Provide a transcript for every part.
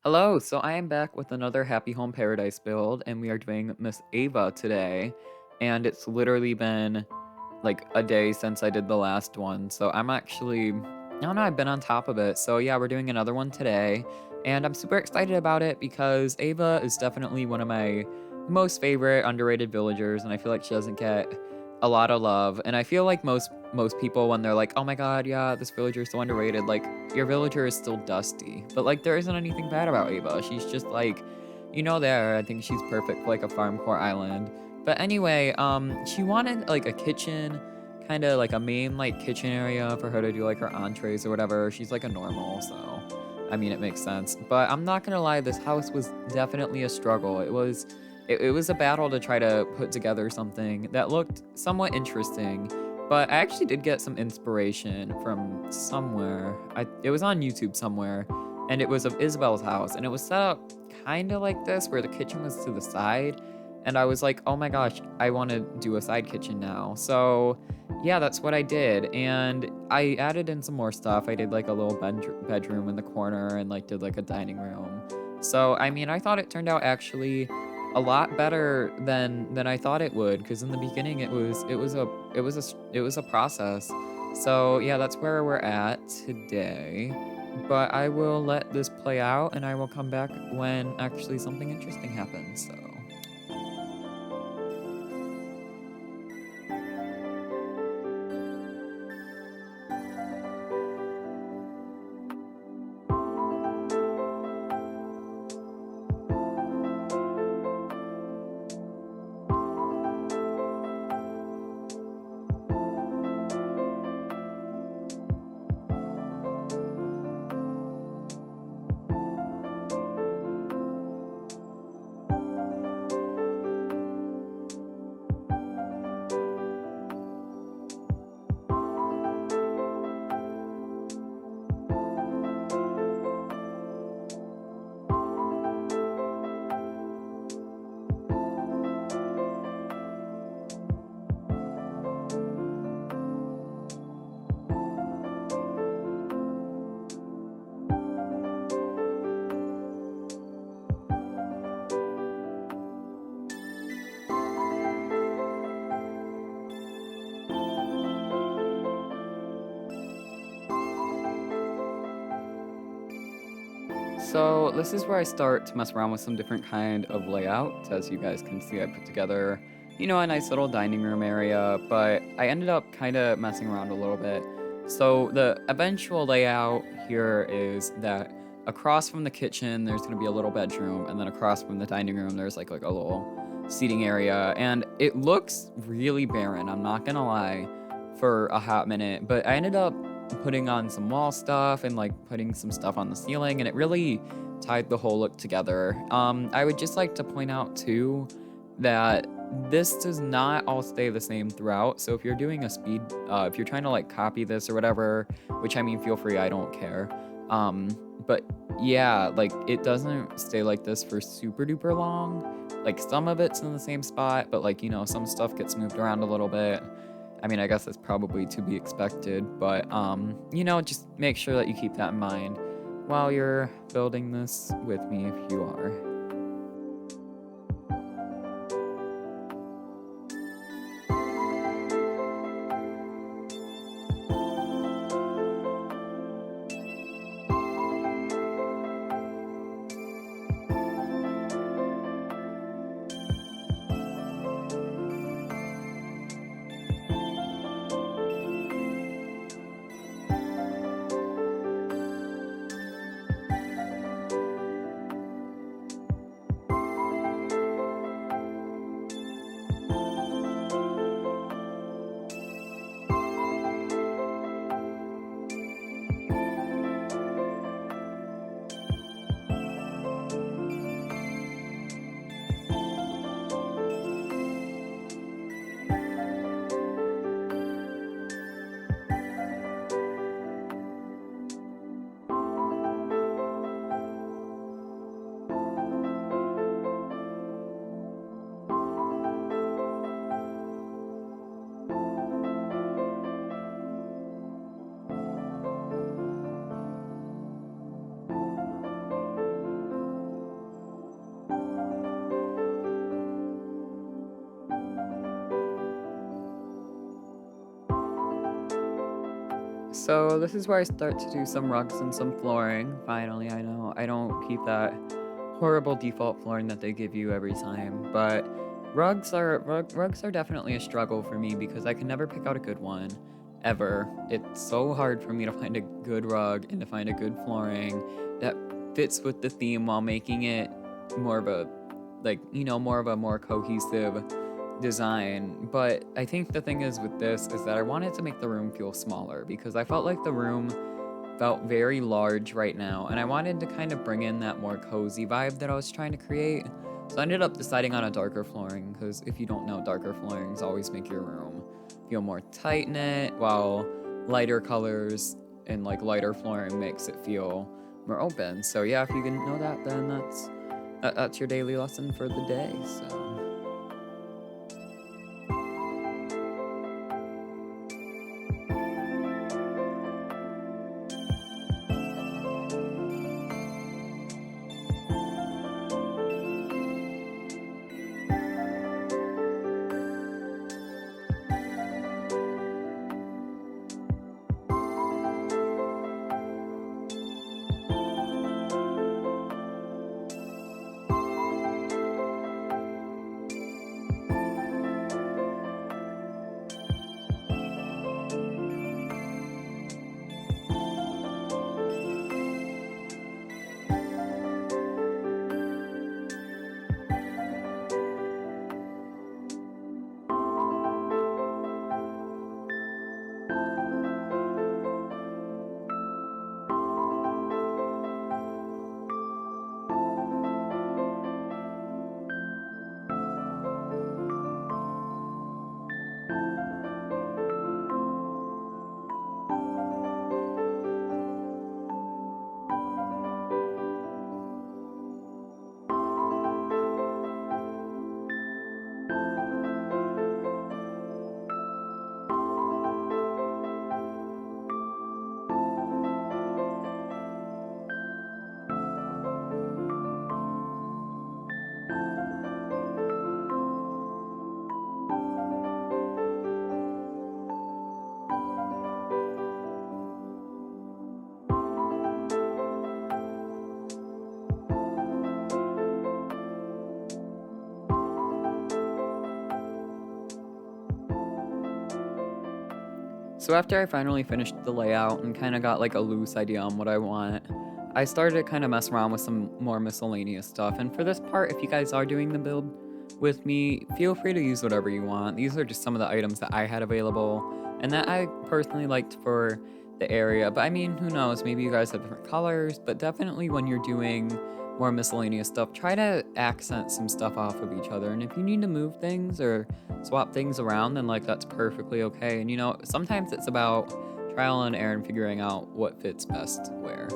Hello, so I am back with another Happy Home Paradise build, and we are doing Miss Ava today. And it's literally been like a day since I did the last one, so I don't know, I've been on top of it. So yeah, we're doing another one today, and I'm super excited about it because Ava is definitely one of my most favorite underrated villagers, and I feel like she doesn't get a lot of love. And I feel like most people when they're like, "Oh my god, yeah, this villager is so underrated," like your villager is still dusty. But like there isn't anything bad about Ava. She's just like, there. I think she's perfect for like a farm core island. But anyway, she wanted like a kitchen, kind of like a main like kitchen area for her to do like her entrees or whatever. She's like a normal, so I mean it makes sense. But I'm not gonna lie, this house was definitely a struggle. It was a battle to try to put together something that looked somewhat interesting. But I actually did get some inspiration from somewhere. It was on YouTube somewhere, and it was of Isabel's house, and it was set up kind of like this, where the kitchen was to the side. And I was like, oh my gosh, I want to do a side kitchen now. So yeah, that's what I did. And I added in some more stuff. I did like a little bedroom in the corner and like did like a dining room. So I mean, I thought it turned out actually a lot better than I thought it would, because in the beginning it was a process. So yeah, that's where we're at today. But I will let this play out and I will come back when actually something interesting happens. So So this is where I start to mess around with some different kind of layouts. As you guys can see, I put together, a nice little dining room area, but I ended up kind of messing around a little bit. So the eventual layout here is that across from the kitchen, there's going to be a little bedroom, and then across from the dining room, there's like a little seating area, and it looks really barren, I'm not gonna lie, for a hot minute, but I ended up putting on some wall stuff and like putting some stuff on the ceiling, and it really tied the whole look together. I would just like to point out too that this does not all stay the same throughout. So if you're doing if you're trying to like copy this or whatever, which I mean, feel free, I don't care. But yeah, like it doesn't stay like this for super duper long. Like some of it's in the same spot, but like, some stuff gets moved around a little bit. I mean, I guess that's probably to be expected, but just make sure that you keep that in mind while you're building this with me if you are. So this is where I start to do some rugs and some flooring. Finally, I know I don't keep that horrible default flooring that they give you every time, but rugs are definitely a struggle for me because I can never pick out a good one ever. It's so hard for me to find a good rug and to find a good flooring that fits with the theme while making it more of a more of a more cohesive design. But I think the thing is with this is that I wanted to make the room feel smaller because I felt like the room felt very large right now, and I wanted to kind of bring in that more cozy vibe that I was trying to create. So I ended up deciding on a darker flooring because if you don't know, darker floorings always make your room feel more tight knit, while lighter colors and like lighter flooring makes it feel more open. So yeah, if you didn't know that, then that's your daily lesson for the day. So. So after I finally finished the layout and kind of got like a loose idea on what I want, I started to kind of mess around with some more miscellaneous stuff. And for this part, if you guys are doing the build with me, feel free to use whatever you want. These are just some of the items that I had available and that I personally liked for the area. But I mean, who knows? Maybe you guys have different colors, but definitely when you're doing more miscellaneous stuff, try to accent some stuff off of each other. And if you need to move things or swap things around, then like that's perfectly okay. And sometimes it's about trial and error and figuring out what fits best where.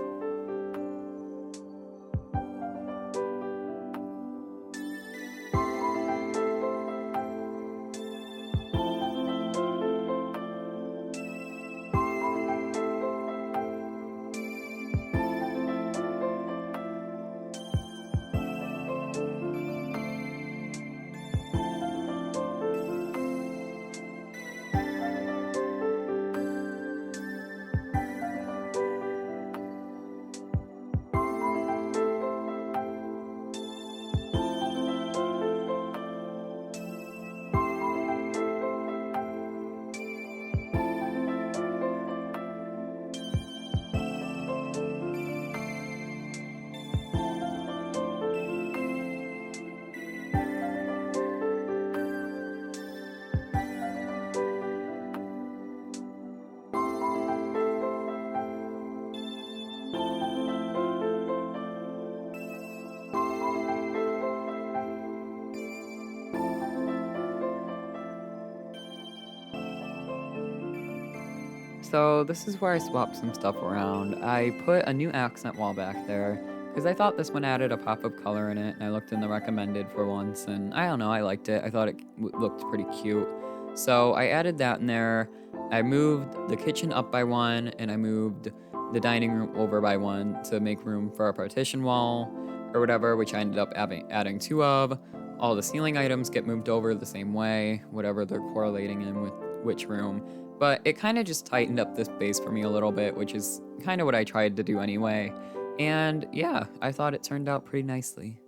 So this is where I swapped some stuff around. I put a new accent wall back there because I thought this one added a pop of color in it, and I looked in the recommended for once, and I don't know, I liked it. I thought it looked pretty cute. So I added that in there. I moved the kitchen up by one, and I moved the dining room over by one to make room for our partition wall or whatever, which I ended up adding two of. All the ceiling items get moved over the same way, whatever they're correlating in with which room. But it kind of just tightened up this base for me a little bit, which is kind of what I tried to do anyway. And yeah, I thought it turned out pretty nicely.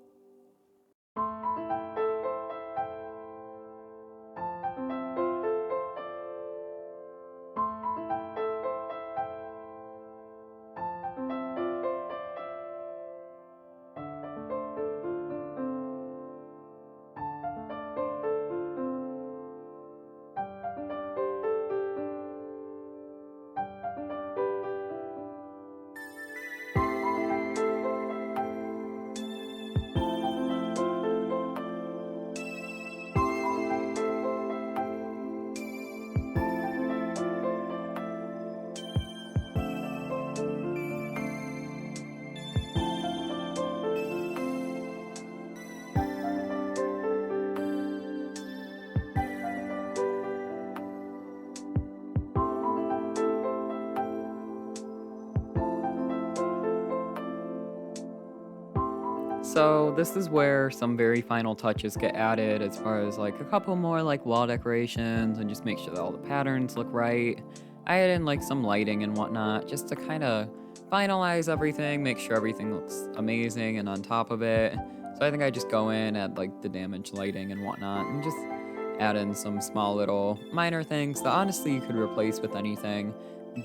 So this is where some very final touches get added as far as like a couple more like wall decorations and just make sure that all the patterns look right. I add in like some lighting and whatnot just to kind of finalize everything, make sure everything looks amazing and on top of it. So I think I just go in, add like the damaged lighting and whatnot, and just add in some small little minor things that honestly you could replace with anything.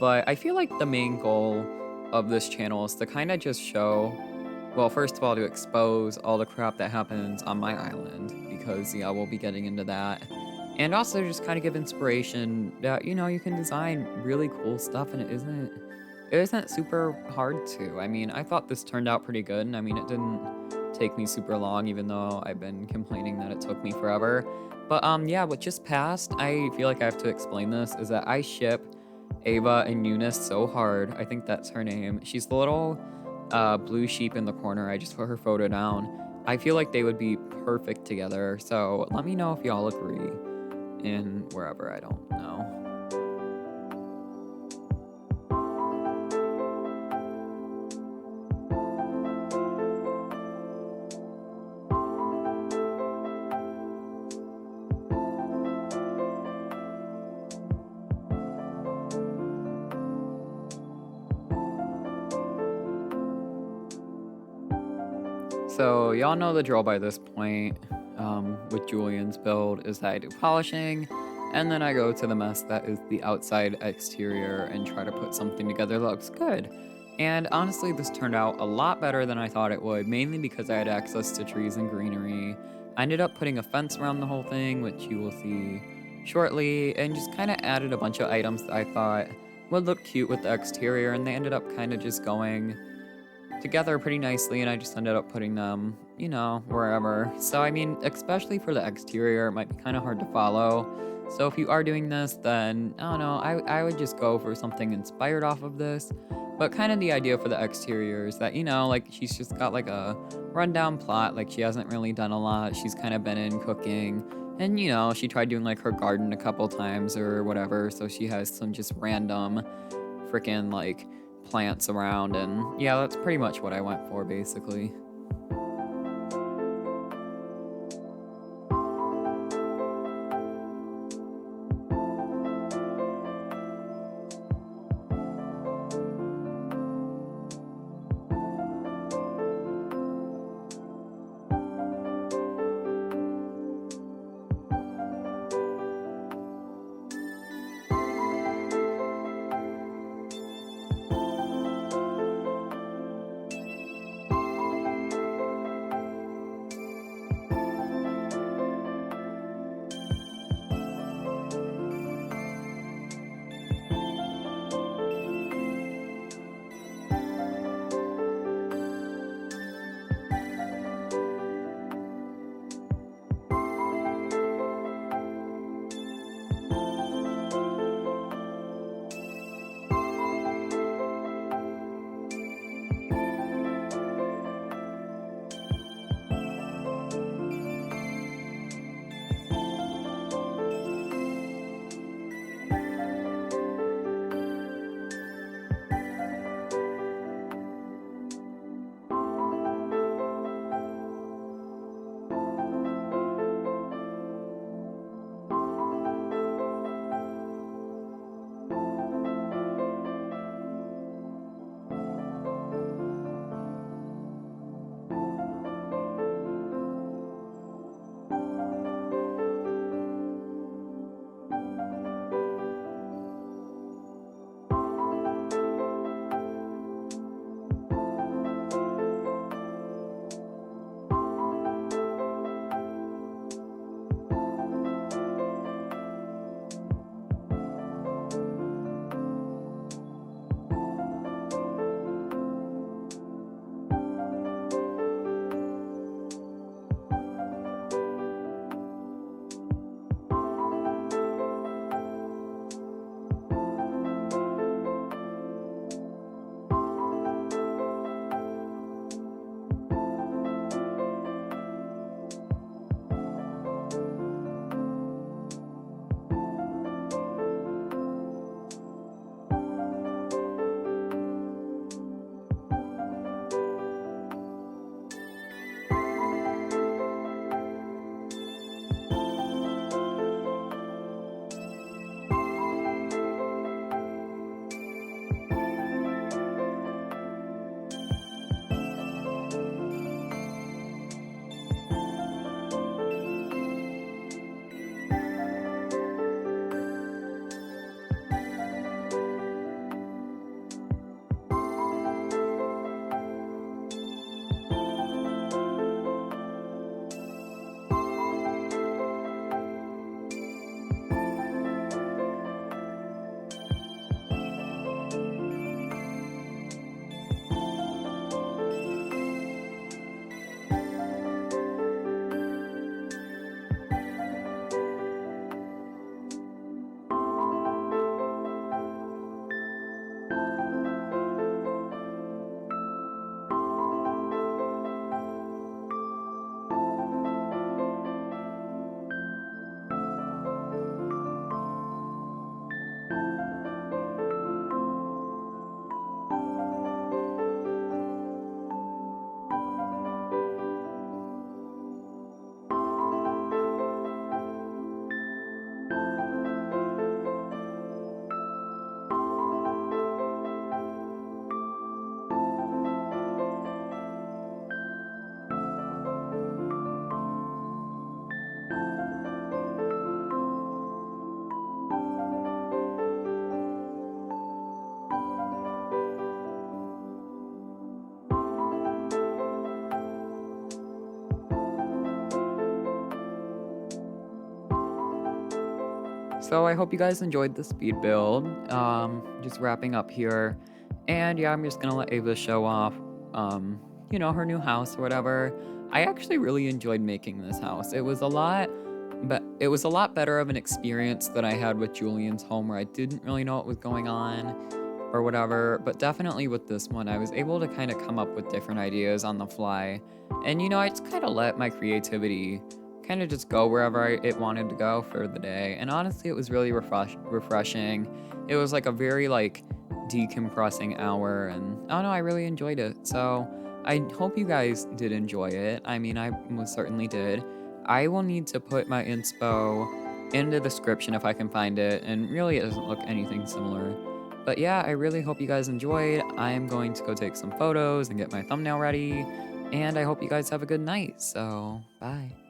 But I feel like the main goal of this channel is to kind of just show, well, first of all, to expose all the crap that happens on my island, because, yeah, we'll be getting into that. And also just kind of give inspiration that, you can design really cool stuff and it isn't super hard to. I mean, I thought this turned out pretty good, and I mean, it didn't take me super long, even though I've been complaining that it took me forever. But, yeah, what just passed, I feel like I have to explain this, is that I ship Ava and Eunice so hard. I think that's her name. She's the little blue sheep in the corner. I just put her photo down. I feel like they would be perfect together. So let me know if y'all agree in wherever, I don't know. So y'all know the drill by this point, with Julian's build, is that I do polishing, and then I go to the mess that is the outside exterior and try to put something together that looks good. And honestly, this turned out a lot better than I thought it would, mainly because I had access to trees and greenery. I ended up putting a fence around the whole thing, which you will see shortly, and just kind of added a bunch of items that I thought would look cute with the exterior, and they ended up kind of just going together pretty nicely, and I just ended up putting them, wherever. So, I mean, especially for the exterior, it might be kind of hard to follow. So if you are doing this, then, I don't know, I would just go for something inspired off of this. But kind of the idea for the exterior is that, like, she's just got, like, a rundown plot. Like, she hasn't really done a lot. She's kind of been in cooking. And, she tried doing, like, her garden a couple times or whatever. So she has some just random freaking, like, plants around, and yeah, that's pretty much what I went for basically. So I hope you guys enjoyed the speed build. Just wrapping up here. And yeah, I'm just gonna let Ava show off, her new house or whatever. I actually really enjoyed making this house. It was a lot better of an experience than I had with Julian's home where I didn't really know what was going on or whatever. But definitely with this one, I was able to kind of come up with different ideas on the fly. And I just kind of let my creativity kind of just go wherever it wanted to go for the day. And honestly, it was really refreshing. It was like a very like decompressing hour, and I don't know, I really enjoyed it. So I hope you guys did enjoy it. I mean, I most certainly did. I will need to put my inspo in the description if I can find it, and really it doesn't look anything similar. But yeah, I really hope you guys enjoyed. I am going to go take some photos and get my thumbnail ready, and I hope you guys have a good night. So, bye.